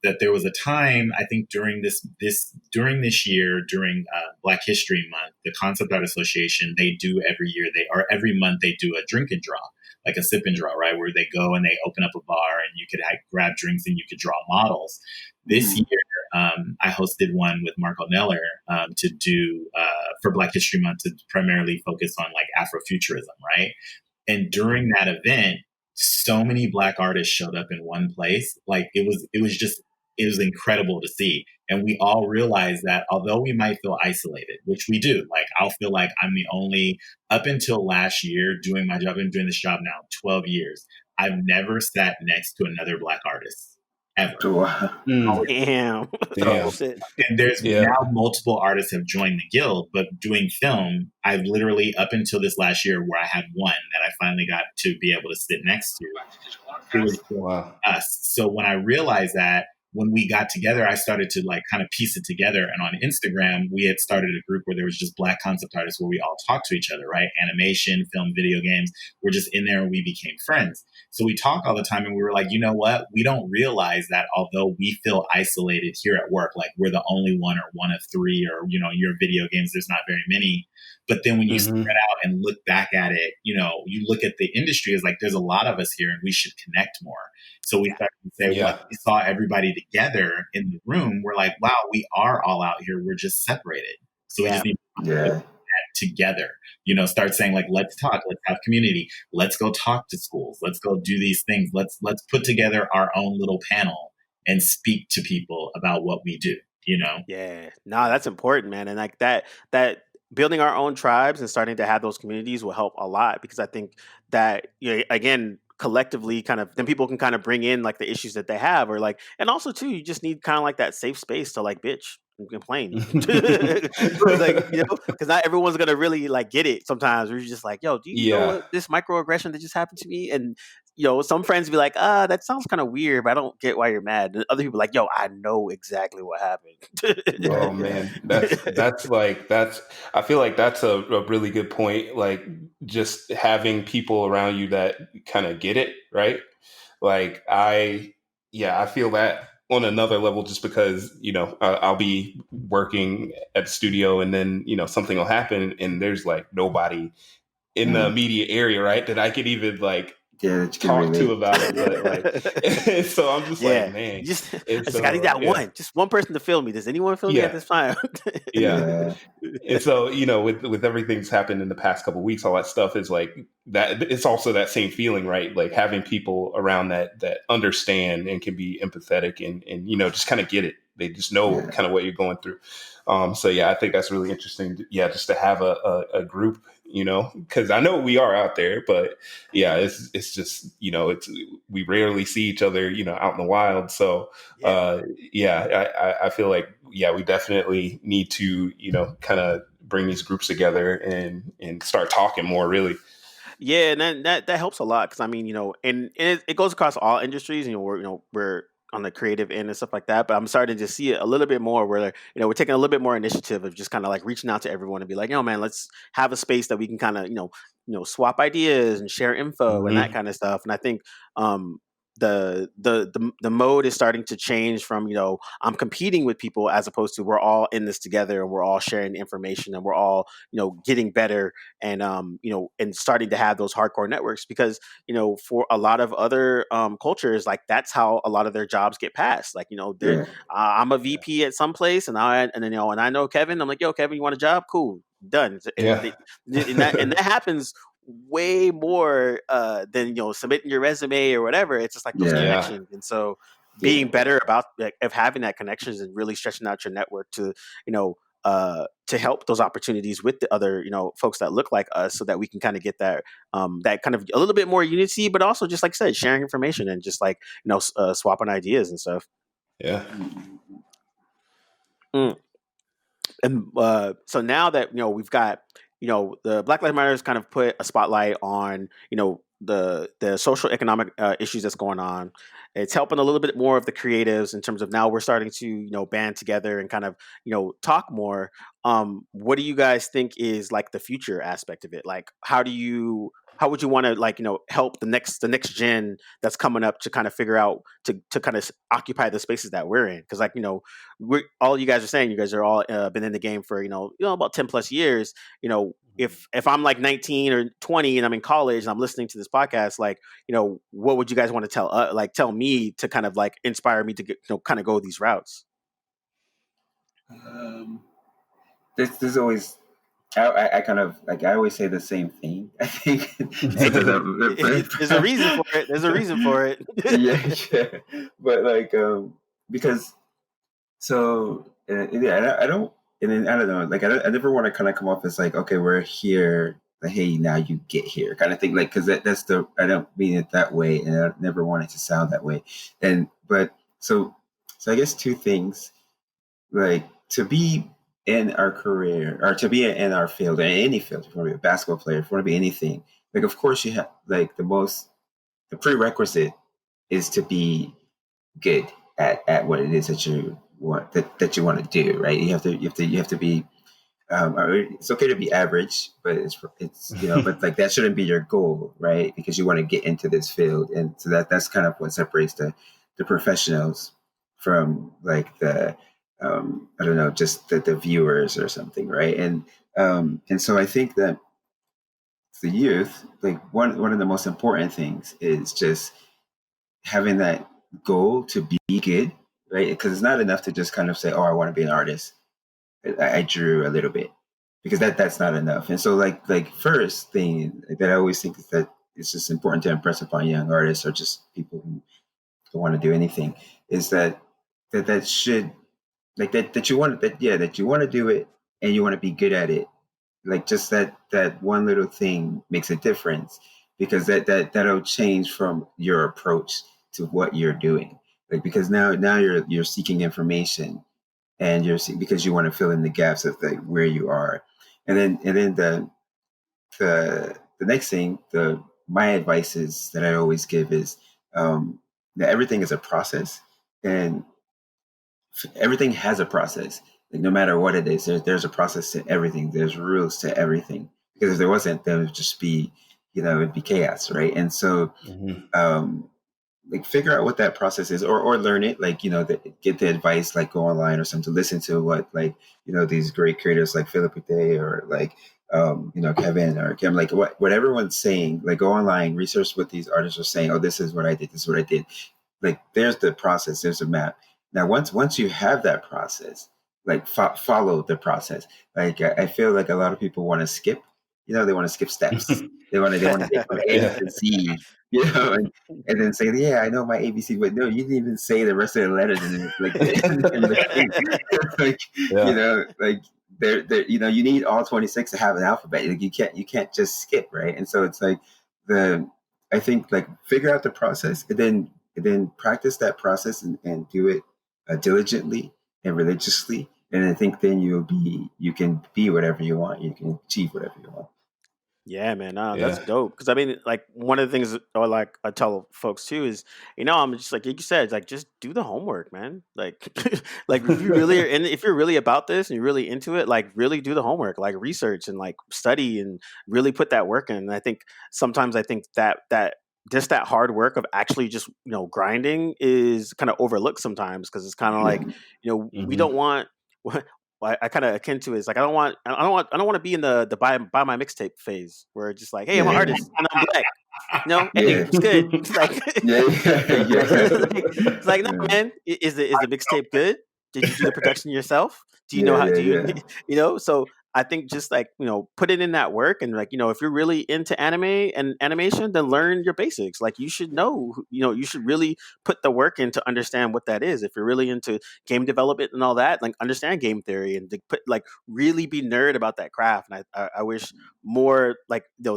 that there was a time, I think during this year, during Black History Month, the Concept Art Association, they do every month they do a drink and draw, like a sip and draw, right? Where they go and they open up a bar and you could grab drinks and you could draw models. This year, I hosted one with Marco Neller to do for Black History Month, to primarily focus on like Afrofuturism, right? And during that event, so many Black artists showed up in one place. Like it was incredible to see. And we all realized that although we might feel isolated, which we do, like I'll feel like I'm the only, up until last year doing my job, I've been doing this job now 12 years. I've never sat next to another Black artist. Ever. Wow. Damn. And there's now multiple artists have joined the guild, but doing film, I've literally, up until this last year where I had one that I finally got to be able to sit next to, it was us. So when I realized that, when we got together, I started to like kind of piece it together. And on Instagram, we had started a group where there was just Black concept artists where we all talked to each other, right? Animation, film, video games. We're just in there and we became friends. So we talk all the time and we were like, you know what? We don't realize that although we feel isolated here at work, like we're the only one or one of three, or, your video games, there's not very many. But then when you spread out and look back at it, you look at the industry as like, there's a lot of us here and we should connect more. So we started to say, when we saw everybody together in the room, we're like, wow, we are all out here. We're just separated. So we just need to put that together, start saying like, let's talk, let's have community. Let's go talk to schools. Let's go do these things. Let's put together our own little panel and speak to people about what we do, Yeah, no, that's important, man. And like that building our own tribes and starting to have those communities will help a lot, because I think that, again, collectively kind of, then people can kind of bring in like the issues that they have, or like, and also too, you just need kind of like that safe space to like bitch and complain. Like, because not everyone's gonna really like get it sometimes. We're just like, yo, do you know what this microaggression that just happened to me? And some friends be like, that sounds kind of weird, but I don't get why you're mad. And other people are like, yo, I know exactly what happened. Oh man, that's I feel like that's a really good point. Like just having people around you that kind of get it, right? Like I feel that on another level, just because I'll be working at the studio and then something will happen and there's like nobody in the immediate area, right, that I could even like talk to about it. But like, so I'm just like, man, I need that just one person to feel me. Does anyone feel me at this time? And so with everything that's happened in the past couple of weeks, all that stuff is like that. It's also that same feeling, right? Like having people around that understand and can be empathetic and just kind of get it. They just know kind of what you're going through. So I think that's really interesting. Just to have a group, because I know we are out there, but it's just, we rarely see each other, out in the wild. So I feel like, we definitely need to, kind of bring these groups together and start talking more, really. Yeah. And then that helps a lot. Cause I mean, and it goes across all industries, we're on the creative end and stuff like that, but I'm starting to see it a little bit more where, we're taking a little bit more initiative of just kind of like reaching out to everyone and be like, man, let's have a space that we can kind of, swap ideas and share info and that kind of stuff. And I think, the mode is starting to change from, I'm competing with people, as opposed to we're all in this together and we're all sharing information and we're all, getting better, and and starting to have those hardcore networks, because for a lot of other cultures, like that's how a lot of their jobs get passed. Like, they're Yeah. I'm a VP at some place, and I know Kevin. I'm like, yo, Kevin, you want a job? Cool, done. And Yeah. that happens way more than submitting your resume or whatever. It's just like those Yeah. connections, and so Yeah. being better about of having that connections and really stretching out your network to to help those opportunities with the other folks that look like us, so that we can kind of get that that kind of a little bit more unity, but also, just like I said, sharing information and just like swapping ideas and stuff. Yeah. Mm. And so now that we've got the Black Lives Matter has kind of put a spotlight on the social economic issues that's going on. It's helping a little bit more of the creatives in terms of, now we're starting to band together and kind of talk more. What do you guys think is like the future aspect of it? Like, how would you want to, like, help the next gen that's coming up to kind of figure out to kind of occupy the spaces that we're in? Because, like, we're all, you guys are saying, you guys are all been in the game for about 10 plus years. If I'm like 19 or 20 and I'm in college and I'm listening to this podcast, like, what would you guys want to tell me to kind of like inspire me to get, kind of go these routes? There's always, I kind of, like, I always say the same thing. I think there's a reason for it. There's a reason for it. yeah. But like, because yeah, I don't, and then I don't know, like, I never want to kind of come off as like, okay, we're here, like, hey, now you get here, kind of thing, like, because that's I don't mean it that way, and I never want it to sound that way, but so I guess two things, like, to be in our career, or to be in our field, or in any field, if you want to be a basketball player, if you want to be anything, like, of course you have, like, the prerequisite is to be good at what it is that you want that you want to do, right? You have to be. It's okay to be average, but it's but like, that shouldn't be your goal, right? Because you want to get into this field, and so that's kind of what separates the professionals from, like, the I don't know, just the viewers or something, right? And so I think that the youth, like, one of the most important things is just having that goal to be good, right? Because it's not enough to just kind of say, "Oh, I want to be an artist. I drew a little bit," because that's not enough. And so, like first thing that I always think is that it's just important to impress upon young artists, or just people who want to do anything, is that should, like, that you want that you want to do it, and you want to be good at it. Like, just that one little thing makes a difference, because that'll change from your approach to what you're doing. Like, because now you're seeking information, and because you want to fill in the gaps of, like, where you are. And then the next thing, my advice is, that I always give, is that everything is a process, and everything has a process. Like, no matter what it is, there's a process to everything. There's rules to everything. Because if there wasn't, then it would just be, it'd be chaos, right? And so, like, figure out what that process is, or learn it. Like, get the advice, like, go online or something to listen to what, like, these great creators like Phillip, or like, Kevin or Kim, like, what everyone's saying. Like, go online, research what these artists are saying. Oh, this is what I did. This is what I did. Like, there's the process. There's a map. Now, once you have that process, like, follow the process. Like, I feel like a lot of people want to skip. They want to skip steps. They want to get from A to Z. And then say, yeah, I know my ABC, but no, you didn't even say the rest of the letters in the thing. Like, like, there, you need all 26 to have an alphabet. Like, you can't just skip, right? And so it's like, I think, like, figure out the process, and then practice that process, and do it diligently and religiously. And I think then you can be whatever you want. You can achieve whatever you want. Yeah, man, that's dope. Because, I mean, like, one of the things, or like I tell folks too, is, I'm just like you said, like, just do the homework, man. Like, like, if you really are if you're really about this and you're really into it, like, really do the homework, like, research and, like, study and really put that work in. And I think sometimes that just that hard work of actually just grinding is kind of overlooked sometimes, because it's kind of like we don't want. I kind of akin to it. It's like I don't want to be in the buy my mixtape phase where it's just like, hey, I'm an artist and I'm black. Hey, it's good. It's like, it's like, no, man. Is the mixtape good? Did you do the production yourself? Do you know how? Do you So I think just like put it in that work, and like if you're really into anime and animation, then learn your basics. Like you should know, you should really put the work in to understand what that is. If you're really into game development and all that, like understand game theory and to put really be nerd about that craft. And I wish more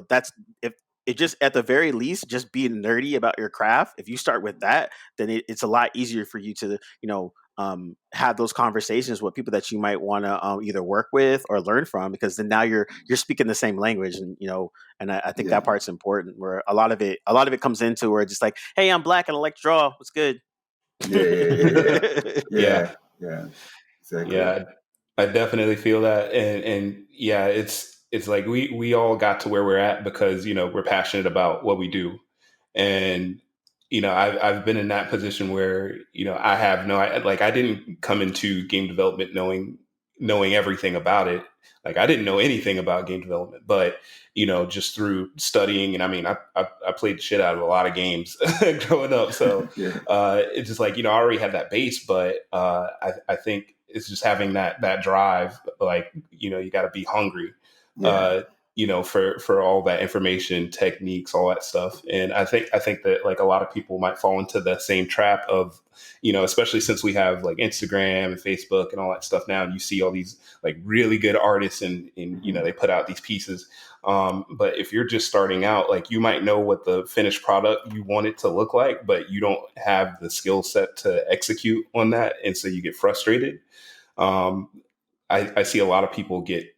that's if. It just at the very least, just being nerdy about your craft. If you start with that, then it's a lot easier for you to have those conversations with people that you might want to either work with or learn from, because then now you're speaking the same language, and and I think that part's important. Where a lot of it comes into where it's just like, hey, I'm black and I like to draw. What's good? Yeah. Exactly. Yeah, I definitely feel that, and yeah, it's like we all got to where we're at because we're passionate about what we do, and I've been in that position where I have I didn't come into game development knowing everything about it. Like I didn't know anything about game development, but just through studying, and I mean I played the shit out of a lot of games growing up, so it's just like I already had that base, but I think it's just having that drive, like you got to be hungry. For all that information, techniques, all that stuff. And I think that like a lot of people might fall into the same trap of, especially since we have like Instagram and Facebook and all that stuff now, and you see all these like really good artists and they put out these pieces. But if you're just starting out, like you might know what the finished product you want it to look like, but you don't have the skill set to execute on that. And so you get frustrated. I see a lot of people get,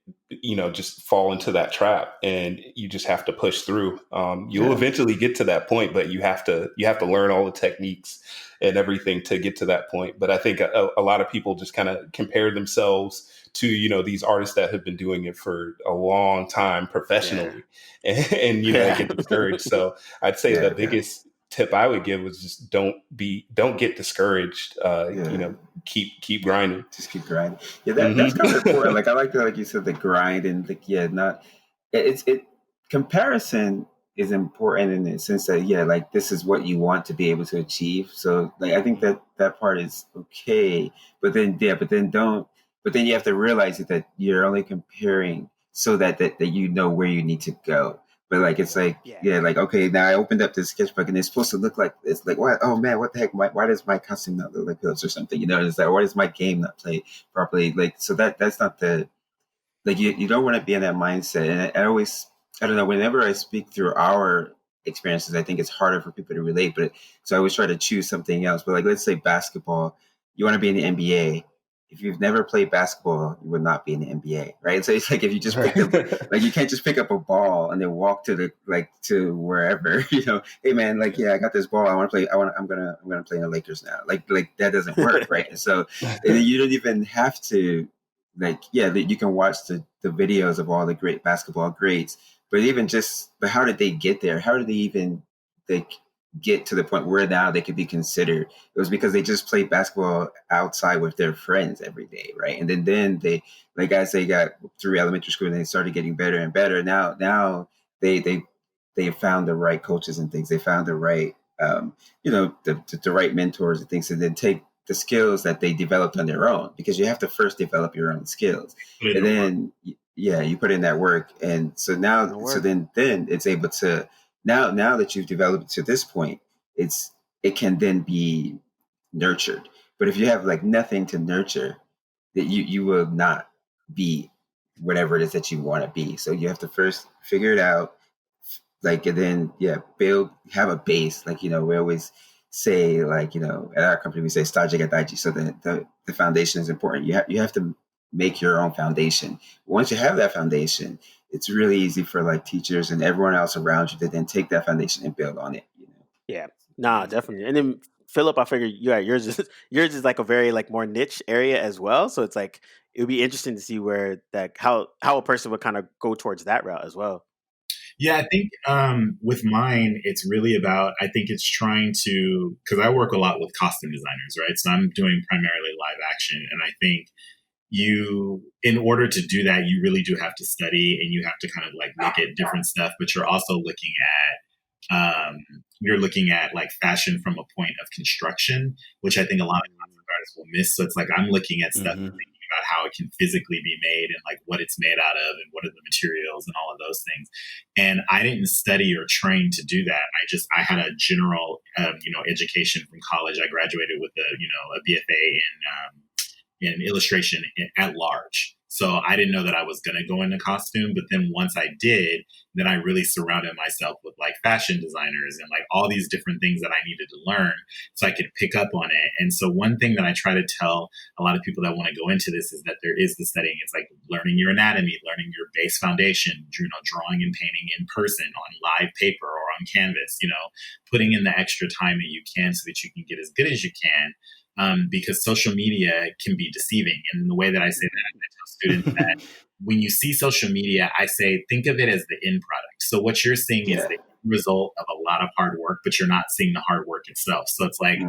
just fall into that trap, and you just have to push through. You'll eventually get to that point, but you have to learn all the techniques and everything to get to that point. But I think a lot of people just kind of compare themselves to, these artists that have been doing it for a long time professionally and they get discouraged. So I'd say the biggest tip I would give was just don't get discouraged. Keep grinding. Just keep grinding. Yeah, that's kind of important. Like I like that, like you said, the grind, and comparison is important in the sense that like this is what you want to be able to achieve. So like I think that part is okay, but then you have to realize that you're only comparing so that you know where you need to go. But like it's like like okay, now I opened up this sketchbook and it's supposed to look like this. Like what? Oh man, what the heck? Why does my costume not look like this or something? It's like why does my game not play properly? Like so that's not the like you don't want to be in that mindset. And I don't know. Whenever I speak through our experiences, I think it's harder for people to relate. But so I always try to choose something else. But like let's say basketball, you want to be in the NBA. If you've never played basketball, you would not be in the NBA, right? So it's like if you just pick up, like you can't just pick up a ball and then walk to wherever, Hey man, like I got this ball, I want to play. I'm gonna play in the Lakers now. Like that doesn't work, right? So you don't even have to, you can watch the videos of all the great basketball greats, but how did they get there? How did they even get to the point where now they could be considered? It was because they just played basketball outside with their friends every day, right? And then they, like as they got through elementary school and they started getting better and better. Now they found the right coaches and things. They found the right the right mentors and things, and then take the skills that they developed on their own, because you have to first develop your own skills, and then you put in that work. And so now then it's able to. Now that you've developed to this point, it can then be nurtured. But if you have like nothing to nurture, that you will not be whatever it is that you want to be. So you have to first figure it out, and then have a base. Like we always say, like at our company we say "Shtajio Daiji." So the foundation is important. You have to make your own foundation. Once you have that foundation, it's really easy for like teachers and everyone else around you to then take that foundation and build on it. Yeah, nah, definitely. And then Philip, I figured yours is like a very like more niche area as well. So it's like it would be interesting to see where how a person would kind of go towards that route as well. Yeah, I think with mine, it's really about, I think it's trying to, because I work a lot with costume designers, right? So I'm doing primarily live action. And I think in order to do that, you really do have to study and you have to kind of like look at different stuff, but you're also you're looking at like fashion from a point of construction, which I think a lot of concept artists will miss. So it's like I'm looking at stuff and thinking about how it can physically be made and like what it's made out of and what are the materials and all of those things. And I didn't study or train to do that. I had a general, education from college. I graduated with a BFA in illustration at large. So I didn't know that I was going to go into costume. But then once I did, then I really surrounded myself with like fashion designers and like all these different things that I needed to learn so I could pick up on it. And so one thing that I try to tell a lot of people that want to go into this is that there is the studying. It's like learning your anatomy, learning your base foundation, drawing and painting in person on live paper or on canvas, putting in the extra time that you can so that you can get as good as you can. Because social media can be deceiving. And the way that I say that, I tell students that when you see social media, I say, think of it as the end product. So what you're seeing is the result of a lot of hard work, but you're not seeing the hard work itself. So it's like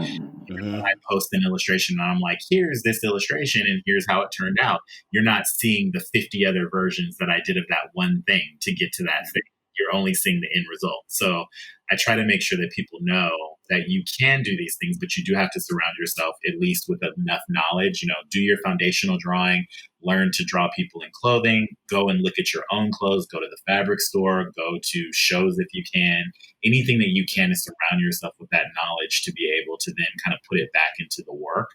when I post an illustration and I'm like, here's this illustration and here's how it turned out. You're not seeing the 50 other versions that I did of that one thing to get to that thing. You're only seeing the end result. So I try to make sure that people know that you can do these things, but you do have to surround yourself at least with enough knowledge. Do your foundational drawing, learn to draw people in clothing, go and look at your own clothes, go to the fabric store, go to shows if you can. Anything that you can to surround yourself with that knowledge to be able to then kind of put it back into the work.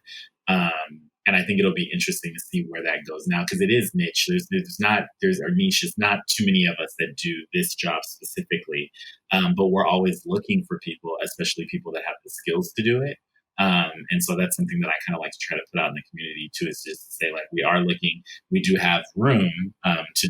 And I think it'll be interesting to see where that goes now, because it is niche. There's our niche is not too many of us that do this job specifically, but we're always looking for people, especially people that have the skills to do it. And so that's something that I kind of like to try to put out in the community too, is just to say like, we are looking, we do have room to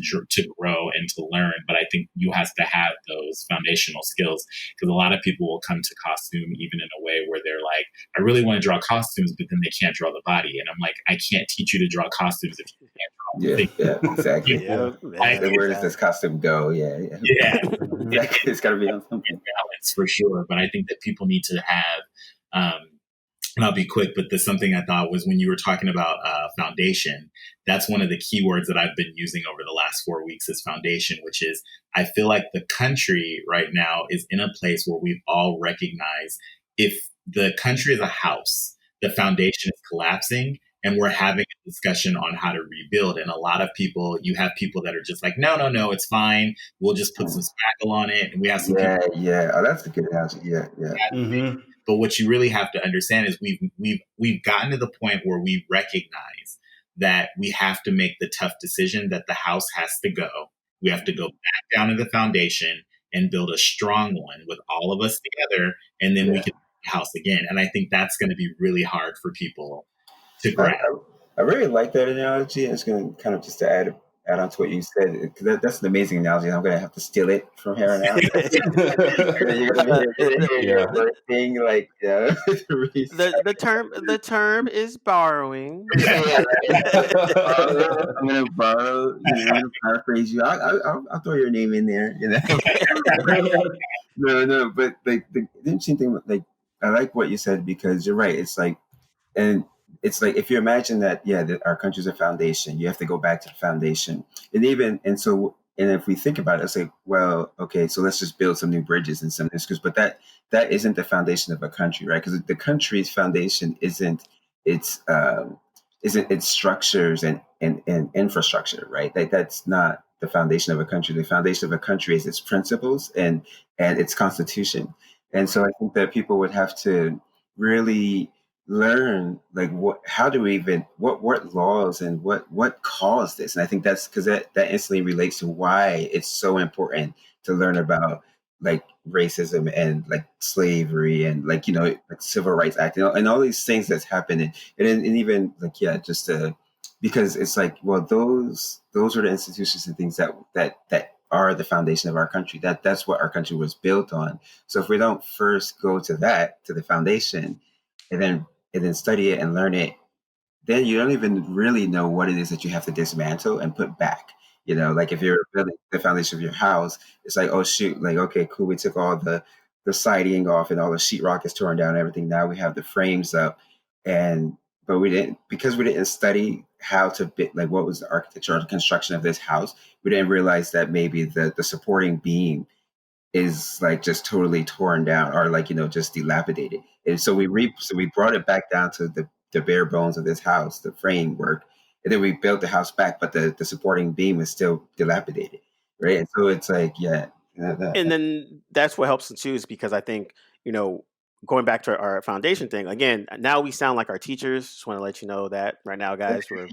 grow and to learn, but I think you have to have those foundational skills, because a lot of people will come to costume even in a way where they're like, I really want to draw costumes, but then they can't draw the body. And I'm like, I can't teach you to draw costumes if you can't draw the thing. Yeah, exactly. Where does this costume go? Yeah. Exactly. It's got to be on something. Balance for sure. But I think that people need to have, and I'll be quick, but there's something I thought was when you were talking about foundation, that's one of the keywords that I've been using over the last 4 weeks is foundation, which is I feel like the country right now is in a place where we've all recognized if the country is a house, the foundation is collapsing, and we're having a discussion on how to rebuild. And a lot of people, you have people that are just like, no, it's fine. We'll just put some spackle on it. And we have some people. Yeah. Oh, that's a good analogy. Yeah. But what you really have to understand is we've gotten to the point where we recognize that we have to make the tough decision that the house has to go. We have to go back down to the foundation and build a strong one with all of us together, and then we can build the house again. And I think that's going to be really hard for people to grasp. I really like that analogy. It's going to kind of just to add on to what you said, because that's an amazing analogy. I'm going to have to steal it from here on out. You're going to be like, the term is borrowing. I'm going to borrow. I'm going to paraphrase you. I'll throw your name in there. No. But the interesting thing, like, I like what you said, because you're right. It's like if you imagine that our country's a foundation, you have to go back to the foundation. And if we think about it, it's like, well, okay, so let's just build some new bridges and some new schools. But that isn't the foundation of a country, right? Because the country's foundation isn't its structures and infrastructure, right? Like, that's not the foundation of a country. The foundation of a country is its principles and its constitution. And so I think that people would have to really learn, like, what laws and what caused this. And I think that's because that instantly relates to why it's so important to learn about like racism and like slavery and like Civil Rights Act and all these things that's happening. And even like because it's like, well, those are the institutions and things that are the foundation of our country. That's what our country was built on. So if we don't first go to the foundation and then study it and learn it, then you don't even really know what it is that you have to dismantle and put back. You know, like if you're building the foundation of your house, it's like, oh shoot, like okay, cool, we took all the siding off and all the sheetrock is torn down and everything. Now we have the frames up, and but we didn't, because we didn't study how to like what was the architecture or the construction of this house. We didn't realize that maybe the supporting beam is like just totally torn down or like, you know, just dilapidated. And so we brought it back down to the bare bones of this house, the framework, and then we built the house back, but the supporting beam is still dilapidated, right? And so it's like, yeah, And then that's what helps too, is because I think, you know, going back to our foundation thing again, now we sound like our teachers. Just want to let you know that right now, guys, we're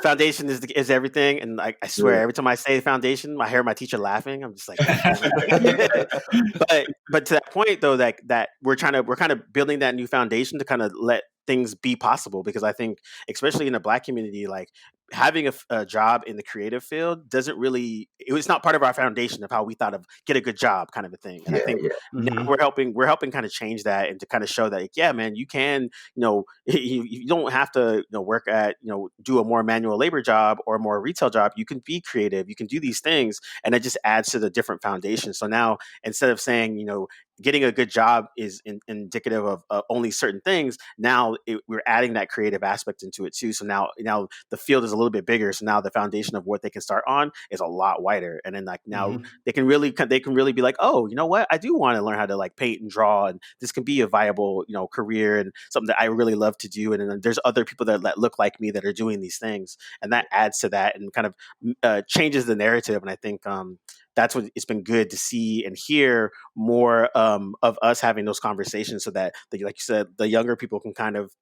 foundation is everything. And I swear, every time I say foundation, I hear my teacher laughing. I'm just like, but to that point though, that we're kind of building that new foundation to kind of let things be possible, because I think especially in the Black community, like having a job in the creative field doesn't really, it was not part of our foundation of how we thought of get a good job kind of a thing. And I think now we're helping kind of change that, and to kind of show that, like, yeah, man, you can, you know, you don't have to, you know, work at, you know, do a more manual labor job or a more retail job. You can be creative, you can do these things, and it just adds to the different foundation. So now, instead of saying, you know, getting a good job is indicative of only certain things, now we're adding that creative aspect into it too. So now the field is a little bit bigger. So now the foundation of what they can start on is a lot wider. And then like now they can really be like, oh, you know what? I do want to learn how to like paint and draw, and this can be a viable, you know, career and something that I really love to do. And then there's other people that look like me that are doing these things, and that adds to that and kind of changes the narrative. And I think that's what it's been good to see and hear more of us having those conversations, so that like you said, the younger people can kind of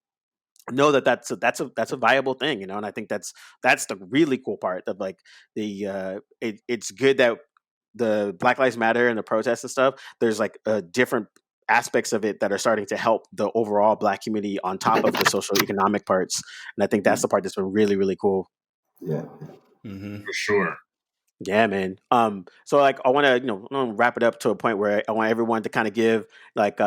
know that that's a viable thing, you know. And I think that's the really cool part of like it's good that the Black Lives Matter and the protests and stuff, there's like different aspects of it that are starting to help the overall Black community on top of the social economic parts. And I think that's the part that's been really, really cool. Yeah. For sure. Yeah, man. So like I want to, you know, wrap it up to a point where I want everyone to kind of give like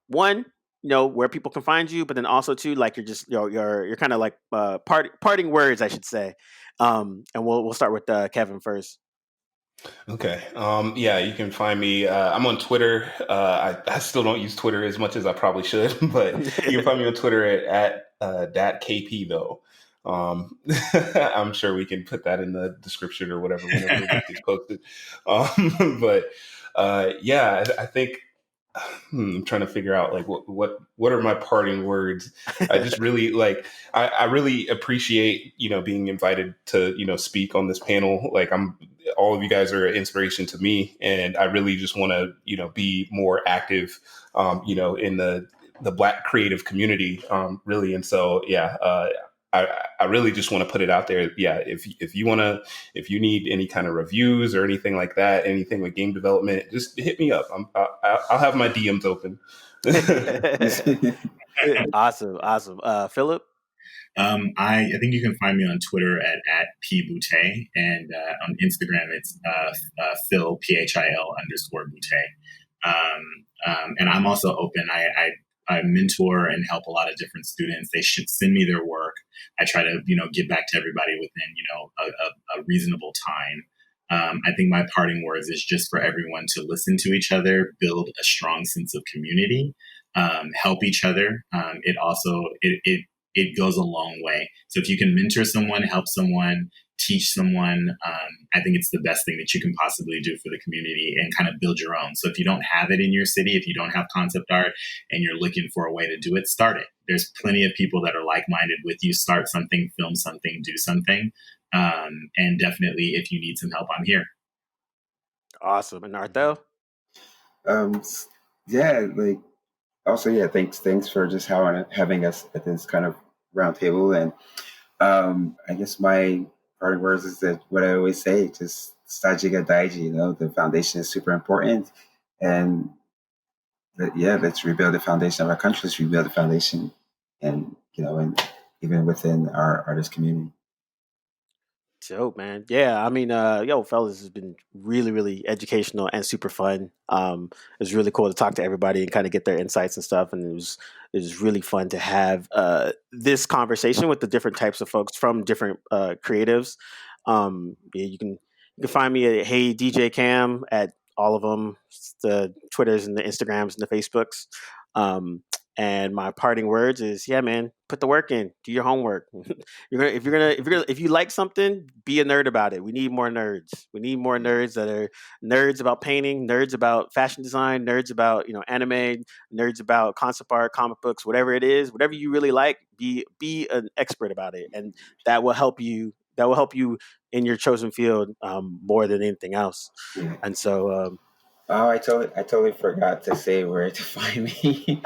one, you know, where people can find you, but then also too, like you're just, you know, you're kind of like parting words, I should say. And we'll start with Kevin first. Okay. Yeah, you can find me. I'm on Twitter. I still don't use Twitter as much as I probably should, but you can find me on Twitter at @KP though. I'm sure we can put that in the description or whatever whenever it gets posted. But yeah, I think I'm trying to figure out like what are my parting words. I just really like I really appreciate, you know, being invited to, you know, speak on this panel. Like all of you guys are an inspiration to me, and I really just want to, you know, be more active, you know, in the Black creative community, really. And so yeah, I really just want to put it out there. Yeah, if you need any kind of reviews or anything like that, anything with game development, just hit me up. I'll have my DMs open. Awesome. Phillip? I think you can find me on Twitter at @pboutte, and on Instagram it's Phil PHIL_Boutte. And I'm also open. I mentor and help a lot of different students. They should send me their work. I try to, you know, get back to everybody within, you know, a reasonable time. I think my parting words is just for everyone to listen to each other, build a strong sense of community, help each other. It also, it goes a long way. So if you can mentor someone, help someone, teach someone, I think it's the best thing that you can possibly do for the community, and kind of build your own. So if you don't have it in your city, if you don't have concept art and you're looking for a way to do it, start it. There's plenty of people that are like-minded with you. Start something, film something, do something. And definitely if you need some help, I'm here. Awesome. And Arthell? Yeah, like also, yeah, thanks for just having us at this kind of round table. And I guess my parting words is that what I always say, just Shtajio Daiji, you know, the foundation is super important. And let's rebuild the foundation of our country, let's rebuild the foundation, and, you know, and even within our artist community. Dope, man. Yeah, I mean, fellas, has been really, really educational and super fun. It was really cool to talk to everybody and kind of get their insights and stuff. And it was really fun to have this conversation with the different types of folks from different creatives. Yeah, you can find me at Hey DJ Cam at all of them, the Twitters and the Instagrams and the Facebooks. And my parting words is, yeah, man, put the work in, do your homework. If you like something, be a nerd about it. We need more nerds. We need more nerds that are nerds about painting, nerds about fashion design, nerds about anime, nerds about concept art, comic books, whatever it is, whatever you really like. Be an expert about it, and that will help you. That will help you in your chosen field more than anything else. And so. Oh, I totally forgot to say where to find me.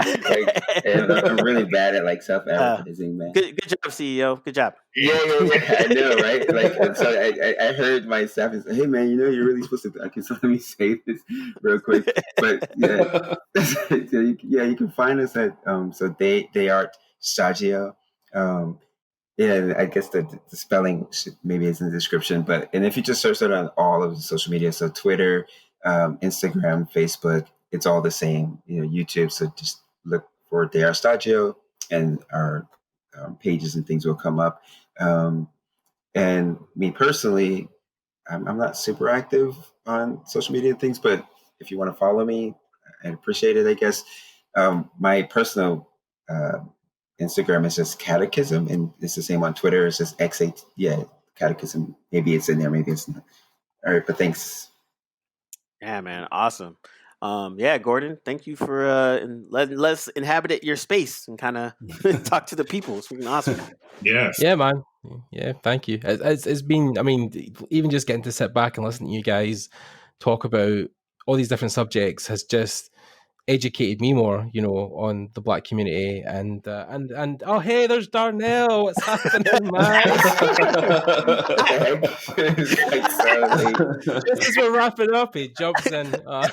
And I'm really bad at self-advertising, man. Good job, CEO. Good job. Yeah. I know, right? And so I heard my staff is, hey, man, you're really supposed to. Okay, so let me say this real quick. But yeah, you can find us at so they are Shtajio. Yeah, I guess the spelling maybe is in the description, and if you just search it on all of the social media, so Twitter, Instagram, Facebook, it's all the same. YouTube. So just look for They Are Shtajio, and our pages and things will come up. And me personally, I'm not super active on social media and things, but if you want to follow me, I'd appreciate it. I guess my personal Instagram is just Catechism, and it's the same on Twitter. It's just X8. Yeah, Catechism. Maybe it's in there, maybe it's not. All right, but thanks. Yeah, man, awesome. Yeah, Gordon, thank you for letting us inhabit your space and kind of talk to the people. It's freaking awesome. Yes. Yeah, man. Yeah, thank you. It's been, I mean, even just getting to sit back and listen to you guys talk about all these different subjects has just educated me more, on the Black community, and oh, hey, there's Darnell. What's happening, man? Just as we're wrapping up, he jumps in. That's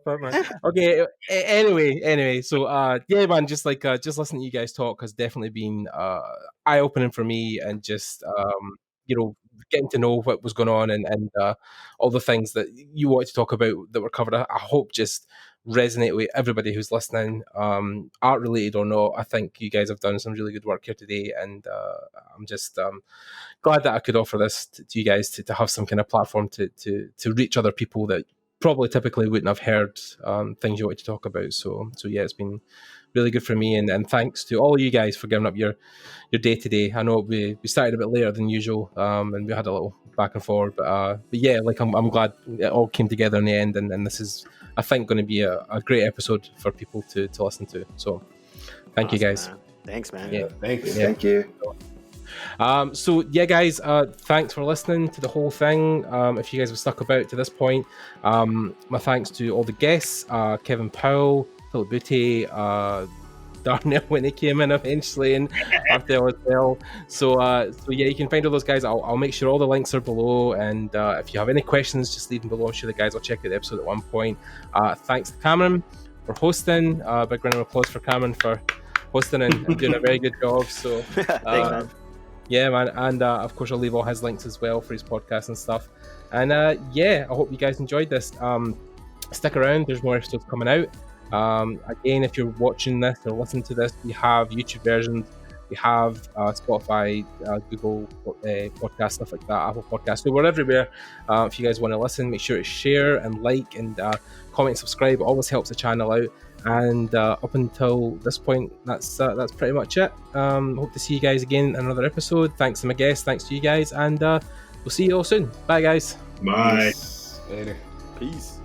funny. Okay. Anyway. So, yeah, man. Just listening to you guys talk has definitely been eye opening for me, and just getting to know what was going on and all the things that you wanted to talk about that were covered. I hope just resonate with everybody who's listening, art related or not. I think you guys have done some really good work here today, and I'm just glad that I could offer this to you guys to have some kind of platform to reach other people that probably typically wouldn't have heard things you wanted to talk about. So yeah, it's been really good for me, and thanks to all of you guys for giving up your day today. I know we started a bit later than usual, and we had a little back and forth, but yeah, I'm glad it all came together in the end, and this is, I think, going to be a great episode for people to listen to. So thank you guys. Man. Thanks, man. Yeah, thanks. Yeah. Thank you. So yeah, guys, thanks for listening to the whole thing. If you guys have stuck about to this point, my thanks to all the guests, Kevin Powell, Phillip Boutte, Darnell when he came in eventually, and Arthell as well. So yeah, you can find all those guys. I'll make sure all the links are below, and if you have any questions, just leave them below. I'm sure the guys will check out the episode at one point. Thanks to Cameron for hosting. Big round of applause for Cameron for hosting and doing a very good job. So Thanks, man. Yeah, man, and of course I'll leave all his links as well for his podcast and stuff. And yeah, I hope you guys enjoyed this. Stick around, there's more episodes coming out. Again, if you're watching this or listening to this, we have YouTube versions, we have Spotify, Google podcast, stuff like that, Apple Podcast. So we're everywhere. If you guys want to listen, make sure to share and like and comment and subscribe. It always helps the channel out. And up until this point, that's pretty much it. Hope to see you guys again in another episode. Thanks to my guests, thanks to you guys, and we'll see you all soon. Bye, guys. Bye. Later. Peace.